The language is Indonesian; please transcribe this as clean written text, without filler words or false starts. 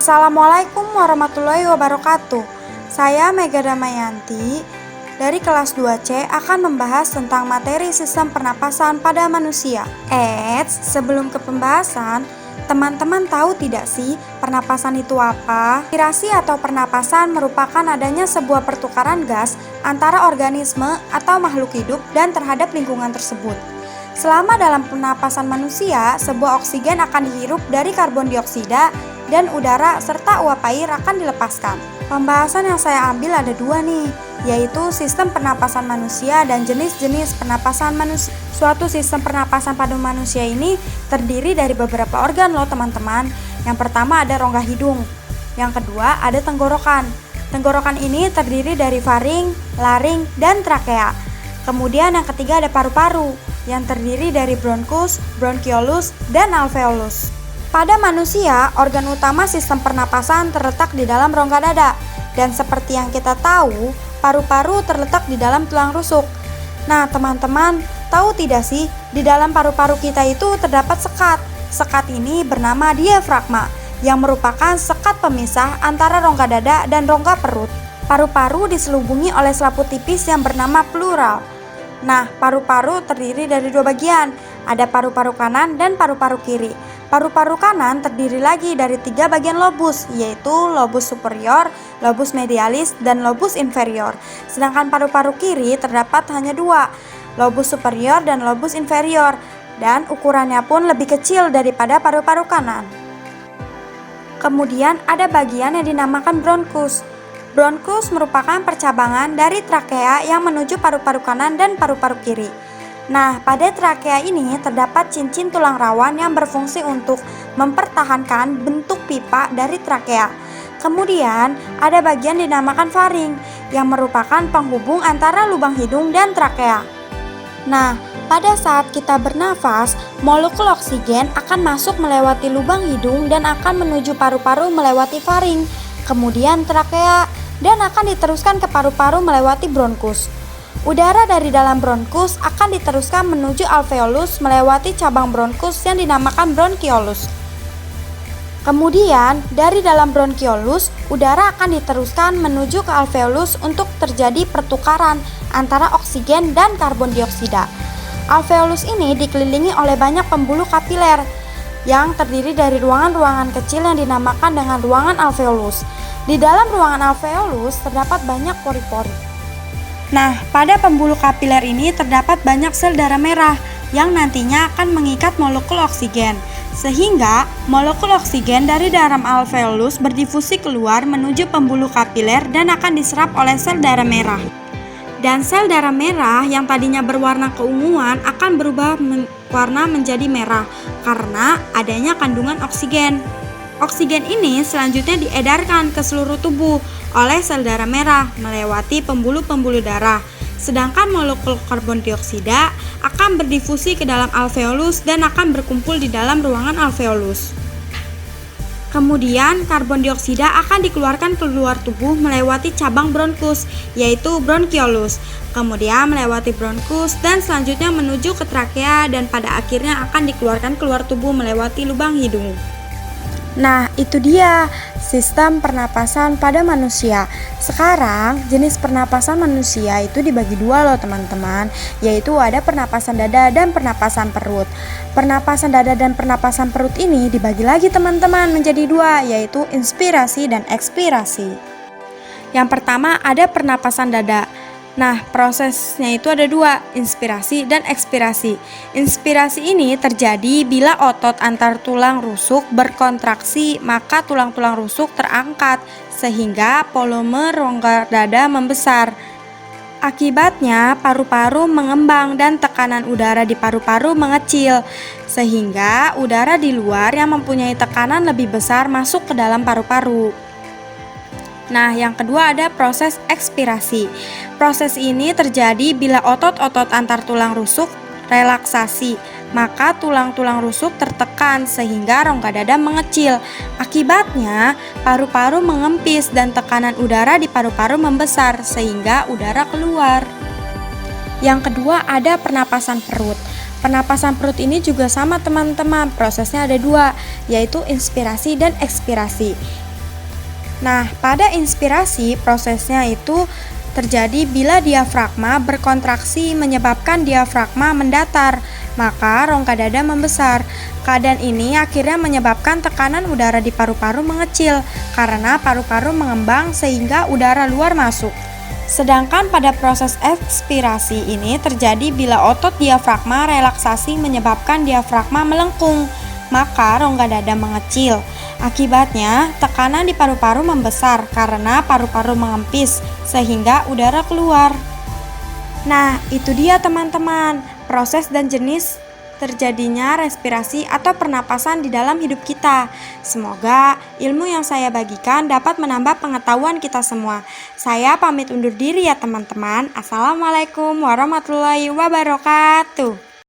Assalamualaikum warahmatullahi wabarakatuh. Saya Mega Damayanti dari kelas 2C akan membahas tentang materi sistem pernapasan pada manusia. Sebelum ke pembahasan, teman-teman tahu tidak sih pernapasan itu apa? Respirasi atau pernapasan merupakan adanya sebuah pertukaran gas antara organisme atau makhluk hidup dan terhadap lingkungan tersebut. Selama dalam pernapasan manusia, sebuah oksigen akan dihirup dari karbon dioksida dan udara serta uap air akan dilepaskan. Pembahasan yang saya ambil ada dua nih, yaitu sistem pernapasan manusia dan jenis-jenis pernapasan manusia. Suatu sistem pernapasan pada manusia ini terdiri dari beberapa organ loh teman-teman. Yang pertama ada rongga hidung, yang kedua ada tenggorokan. Tenggorokan ini terdiri dari faring, laring, dan trakea. Kemudian yang ketiga ada paru-paru, yang terdiri dari bronkus, bronkiolus, dan alveolus. Pada manusia, organ utama sistem pernapasan terletak di dalam rongga dada. Dan seperti yang kita tahu, paru-paru terletak di dalam tulang rusuk. Nah, teman-teman, tahu tidak sih, di dalam paru-paru kita itu terdapat sekat. Sekat ini bernama diafragma, yang merupakan sekat pemisah antara rongga dada dan rongga perut. Paru-paru diselubungi oleh selaput tipis yang bernama pleural. Nah, paru-paru terdiri dari dua bagian, ada paru-paru kanan dan paru-paru kiri. Paru-paru kanan terdiri lagi dari 3 bagian lobus, yaitu lobus superior, lobus medialis, dan lobus inferior. Sedangkan paru-paru kiri terdapat hanya 2, lobus superior dan lobus inferior, dan ukurannya pun lebih kecil daripada paru-paru kanan. Kemudian ada bagian yang dinamakan bronkus. Bronkus merupakan percabangan dari trakea yang menuju paru-paru kanan dan paru-paru kiri. Nah, pada trakea ini terdapat cincin tulang rawan yang berfungsi untuk mempertahankan bentuk pipa dari trakea. Kemudian, ada bagian dinamakan faring yang merupakan penghubung antara lubang hidung dan trakea. Nah, pada saat kita bernafas, molekul oksigen akan masuk melewati lubang hidung dan akan menuju paru-paru melewati faring, kemudian trakea, dan akan diteruskan ke paru-paru melewati bronkus. Udara dari dalam bronkus akan diteruskan menuju alveolus melewati cabang bronkus yang dinamakan bronkiolus. Kemudian, dari dalam bronkiolus, udara akan diteruskan menuju ke alveolus untuk terjadi pertukaran antara oksigen dan karbon dioksida. Alveolus ini dikelilingi oleh banyak pembuluh kapiler yang terdiri dari ruangan-ruangan kecil yang dinamakan dengan ruangan alveolus. Di dalam ruangan alveolus terdapat banyak pori-pori. Nah, pada pembuluh kapiler ini terdapat banyak sel darah merah yang nantinya akan mengikat molekul oksigen, sehingga molekul oksigen dari dalam alveolus berdifusi keluar menuju pembuluh kapiler dan akan diserap oleh sel darah merah. Dan sel darah merah yang tadinya berwarna keunguan akan berubah warna menjadi merah karena adanya kandungan oksigen. Oksigen ini selanjutnya diedarkan ke seluruh tubuh oleh sel darah merah melewati pembuluh-pembuluh darah. Sedangkan molekul karbon dioksida akan berdifusi ke dalam alveolus dan akan berkumpul di dalam ruangan alveolus. Kemudian karbon dioksida akan dikeluarkan keluar tubuh melewati cabang bronkus, yaitu bronkiolus. Kemudian melewati bronkus dan selanjutnya menuju ke trakea dan pada akhirnya akan dikeluarkan keluar tubuh melewati lubang hidung. Nah, itu dia sistem pernapasan pada manusia. Sekarang, jenis pernapasan manusia itu dibagi dua loh teman-teman, yaitu ada pernapasan dada dan pernapasan perut. Pernapasan dada dan pernapasan perut ini dibagi lagi teman-teman menjadi dua, yaitu inspirasi dan ekspirasi. Yang pertama ada pernapasan dada. Nah, prosesnya itu ada dua, inspirasi dan ekspirasi. Inspirasi ini terjadi bila otot antar tulang rusuk berkontraksi, maka tulang-tulang rusuk terangkat sehingga volume rongga dada membesar. Akibatnya, paru-paru mengembang dan tekanan udara di paru-paru mengecil, sehingga udara di luar yang mempunyai tekanan lebih besar masuk ke dalam paru-paru. Nah, yang kedua ada proses ekspirasi. Proses ini terjadi bila otot-otot antar tulang rusuk relaksasi, maka tulang-tulang rusuk tertekan sehingga rongga dada mengecil. Akibatnya, paru-paru mengempis dan tekanan udara di paru-paru membesar sehingga udara keluar. Yang kedua ada pernapasan perut. Pernapasan perut ini juga sama teman-teman, prosesnya ada dua, yaitu inspirasi dan ekspirasi. Nah, pada inspirasi prosesnya itu terjadi bila diafragma berkontraksi menyebabkan diafragma mendatar, maka rongga dada membesar. Keadaan ini akhirnya menyebabkan tekanan udara di paru-paru mengecil karena paru-paru mengembang sehingga udara luar masuk. Sedangkan pada proses ekspirasi ini terjadi bila otot diafragma relaksasi menyebabkan diafragma melengkung, maka rongga dada mengecil. Akibatnya, tekanan di paru-paru membesar karena paru-paru mengempis sehingga udara keluar. Nah, itu dia teman-teman, proses dan jenis terjadinya respirasi atau pernapasan di dalam hidup kita. Semoga ilmu yang saya bagikan dapat menambah pengetahuan kita semua. Saya pamit undur diri ya teman-teman. Assalamualaikum warahmatullahi wabarakatuh.